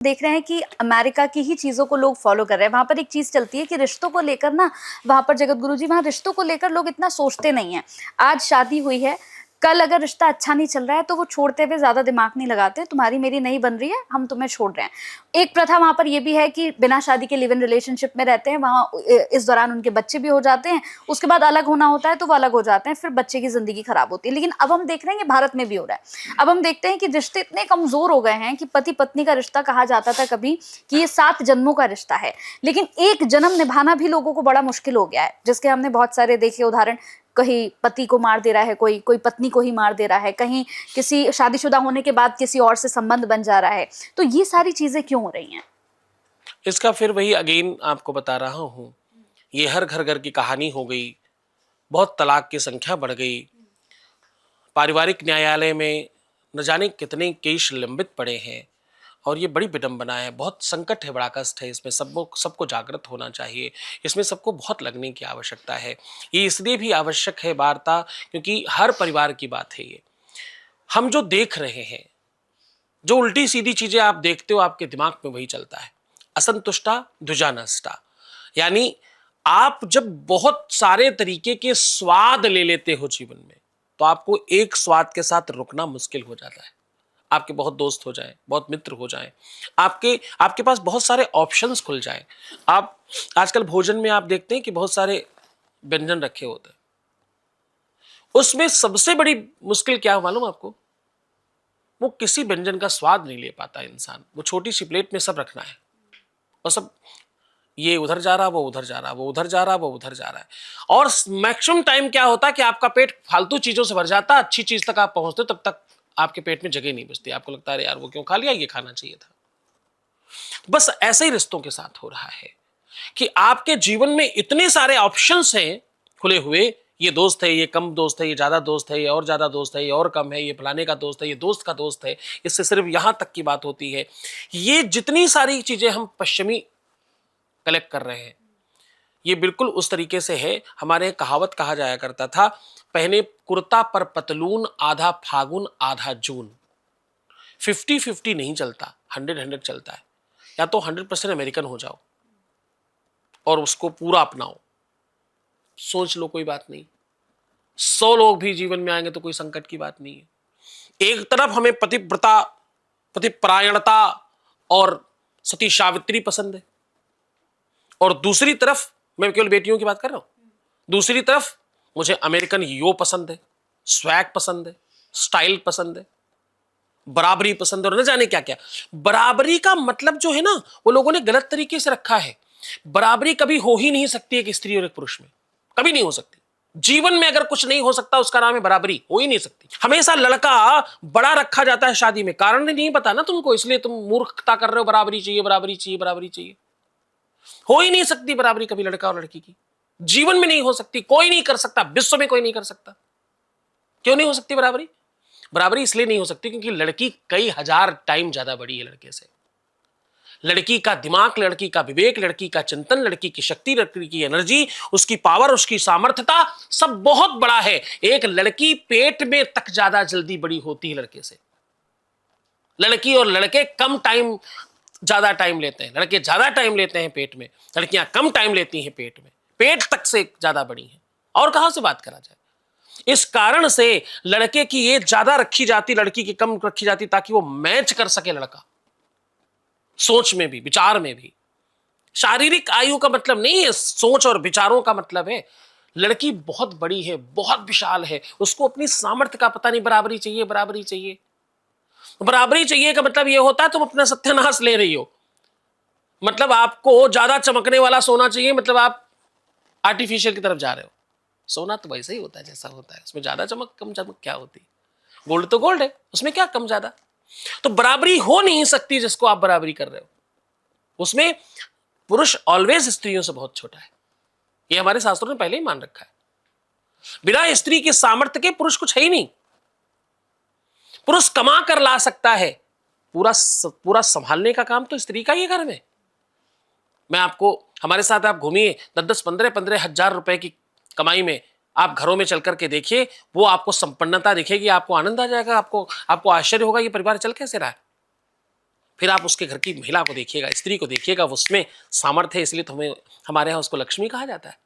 देख रहे हैं कि अमेरिका की ही चीजों को लोग फॉलो कर रहे हैं। वहां पर एक चीज चलती है कि रिश्तों को लेकर ना, वहां पर जगत गुरु जी, वहां रिश्तों को लेकर लोग इतना सोचते नहीं है। आज शादी हुई है, कल अगर रिश्ता अच्छा नहीं चल रहा है तो वो छोड़ते हुए ज्यादा दिमाग नहीं लगाते। तुम्हारी मेरी नहीं बन रही है, हम तुम्हें छोड़ रहे हैं। एक प्रथा वहां पर ये भी है कि बिना शादी के लिव इन रिलेशनशिप में रहते हैं। वहां इस दौरान उनके बच्चे भी हो जाते हैं, उसके बाद अलग होना होता है तो वो अलग हो जाते हैं, फिर बच्चे की जिंदगी खराब होती है। लेकिन अब हम देख रहे हैं कि भारत में भी हो रहा है। अब हम देखते हैं कि रिश्ते इतने कमजोर हो गए हैं कि पति पत्नी का रिश्ता कहा जाता था कभी कि ये 7 जन्मों का रिश्ता है, लेकिन एक जन्म निभाना भी लोगों को बड़ा मुश्किल हो गया है। जिसके हमने बहुत सारे देखे उदाहरण, कहीं पति को मार दे रहा है, कोई कोई पत्नी को ही मार दे रहा है, कहीं किसी शादीशुदा होने के बाद किसी और से संबंध बन जा रहा है। तो ये सारी चीजें क्यों हो रही हैं? इसका फिर वही अगेन आपको बता रहा हूँ, ये हर घर घर की कहानी हो गई। बहुत तलाक की संख्या बढ़ गई। पारिवारिक न्यायालय में न जाने कितने केस लंबित पड़े हैं और ये बड़ी विडंबना है। बहुत संकट है, बड़ा कष्ट है। इसमें सबको जागृत होना चाहिए। इसमें सबको बहुत लगने की आवश्यकता है। ये इसलिए भी आवश्यक है वार्ता, क्योंकि हर परिवार की बात है ये। हम जो देख रहे हैं, जो उल्टी सीधी चीजें आप देखते हो, आपके दिमाग में वही चलता है। असंतुष्टा द्विजा नष्टा, यानी आप जब बहुत सारे तरीके के स्वाद ले लेते हो जीवन में, तो आपको एक स्वाद के साथ रुकना मुश्किल हो जाता है। आपके बहुत दोस्त हो जाएं, बहुत मित्र हो जाएं, आपके आपके पास बहुत सारे ऑप्शंस खुल जाएं। आप आजकल भोजन में आप देखते हैं कि बहुत सारे व्यंजन रखे होते हैं। उसमें सबसे बड़ी मुश्किल क्या है मालूम आपको? वो किसी व्यंजन का स्वाद नहीं ले पाता इंसान। वो छोटी सी प्लेट में सब रखना है और सब, ये उधर जा रहा, वो उधर जा रहा, वो उधर जा रहा, वो उधर जा रहा है। और मैक्सिमम टाइम क्या होता है कि आपका पेट फालतू चीजों से भर जाता है। अच्छी चीज तक आप पहुंचते हो, तब तक आपके पेट में जगह नहीं बचती। आपको लगता है यार वो क्यों खा लिया, ये खाना चाहिए था। बस ऐसे ही रिश्तों के साथ हो रहा है कि आपके जीवन में इतने सारे ऑप्शंस हैं खुले हुए। ये दोस्त है, ये कम दोस्त है, ये ज्यादा दोस्त है, ये और ज्यादा दोस्त है, ये और कम है, ये फलाने का दोस्त है, ये दोस्त का दोस्त है। इससे सिर्फ यहां तक की बात होती है। ये जितनी सारी चीजें हम पश्चिमी कलेक्ट कर रहे हैं, ये बिल्कुल उस तरीके से है। हमारे यहाँ कहावत कहा जाया करता था, पहने कुर्ता पर पतलून, आधा फागुन आधा जून। 50-50 नहीं चलता, 100-100 चलता है। या तो 100% अमेरिकन हो जाओ और उसको पूरा अपनाओ, सोच लो कोई बात नहीं। 100 लोग भी जीवन में आएंगे तो कोई संकट की बात नहीं है। एक तरफ हमें पतिव्रता, पतिपरायणता और सती सावित्री पसंद है, और दूसरी तरफ, मैं केवल बेटियों की बात कर रहा हूं, दूसरी तरफ मुझे अमेरिकन यो पसंद है, स्वैग पसंद है, स्टाइल पसंद है, बराबरी पसंद है और न जाने क्या क्या। बराबरी का मतलब जो है ना, वो लोगों ने गलत तरीके से रखा है। बराबरी कभी हो ही नहीं सकती एक स्त्री और एक पुरुष में, कभी नहीं हो सकती। जीवन में अगर कुछ नहीं हो सकता उसका नाम है बराबरी, हो ही नहीं सकती। हमेशा लड़का बड़ा रखा जाता है शादी में, कारण नहीं पता ना तुमको, इसलिए तुम मूर्खता कर रहे हो। बराबरी चाहिए, बराबरी चाहिए, बराबरी चाहिए। हो ही नहीं सकती बराबरी कभी लड़का और लड़की की, जीवन में नहीं हो सकती। कोई नहीं कर सकता, विश्व में कोई नहीं कर सकता। क्यों नहीं हो सकती बराबरी? बराबरी इसलिए नहीं हो सकती क्योंकि लड़की कई हजार टाइम ज्यादा बड़ी है लड़के से। लड़की का दिमाग, लड़की का विवेक, लड़की का चिंतन, लड़की की शक्ति, लड़की की एनर्जी, उसकी पावर, उसकी सामर्थ्यता सब बहुत बड़ा है। एक लड़की पेट में तक ज्यादा जल्दी बड़ी होती है लड़के से। लड़की और लड़के कम टाइम, ज्यादा टाइम लेते हैं। लड़के ज्यादा टाइम लेते हैं पेट में, लड़कियां कम टाइम लेती हैं पेट में। पेट तक से ज्यादा बड़ी हैं, और कहां से बात करा जाए। इस कारण से लड़के की एज ज्यादा रखी जाती, लड़की की कम रखी जाती, ताकि वो मैच कर सके लड़का, सोच में भी, विचार में भी। शारीरिक आयु का मतलब नहीं है, सोच और विचारों का मतलब है। लड़की बहुत बड़ी है, बहुत विशाल है, उसको अपनी सामर्थ्य का पता नहीं। बराबरी चाहिए, बराबरी चाहिए। बराबरी चाहिए का मतलब यह होता है तुम अपना सत्यानाश ले रही हो। मतलब आपको ज्यादा चमकने वाला सोना चाहिए, मतलब आप आर्टिफिशियल की तरफ जा रहे हो। सोना तो वैसे ही होता है जैसा होता है, उसमें ज्यादा चमक कम चमक क्या होती है। गोल्ड तो गोल्ड है, उसमें क्या कम ज्यादा। तो बराबरी हो नहीं सकती जिसको आप बराबरी कर रहे हो। उसमें पुरुष ऑलवेज स्त्रियों से बहुत छोटा है, ये हमारे शास्त्रों ने पहले ही मान रखा है। बिना स्त्री के सामर्थ्य के पुरुष कुछ है ही नहीं। पुरुष कमा कर ला सकता है, पूरा संभालने का काम तो स्त्री का ही है घर में। मैं आपको, हमारे साथ आप घूमिए, 10-10, 15-15 हजार रुपए की कमाई में आप घरों में चल करके देखिए, वो आपको संपन्नता दिखेगी, आपको आनंद आ जाएगा, आपको आश्चर्य होगा ये परिवार चल कैसे रहा है। फिर आप उसके घर की महिला को देखिएगा, स्त्री को देखिएगा, उसमें सामर्थ्य है, इसलिए तो हमें हमारे यहाँ उसको लक्ष्मी कहा जाता है।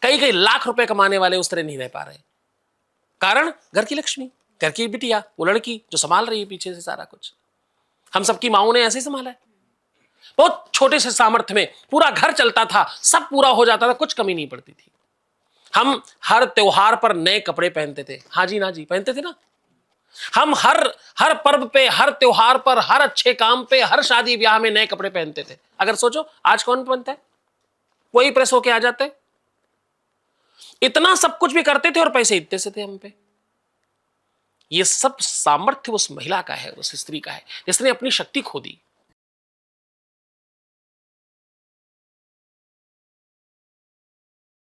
कई कई लाख रुपए कमाने वाले उस तरह नहीं रह पा रहे, कारण घर की लक्ष्मी, घर की बिटिया, वो लड़की जो संभाल रही है पीछे से सारा कुछ। हम सबकी माओ ने ऐसे ही संभाला है। बहुत छोटे से सामर्थ्य में पूरा घर चलता था, सब पूरा हो जाता था, कुछ कमी नहीं पड़ती थी। हम हर त्योहार पर नए कपड़े पहनते थे, हाँ जी ना जी, पहनते थे ना। हम हर हर पर्व पे, हर त्योहार पर, हर अच्छे काम पे, हर शादी ब्याह में नए कपड़े पहनते थे। अगर सोचो आज कौन पहनता है? वही प्रेस होके आ जाते। इतना सब कुछ भी करते थे और पैसे इतने से थे हम पे। ये सब सामर्थ्य उस महिला का है, उस स्त्री का है जिसने अपनी शक्ति खो दी।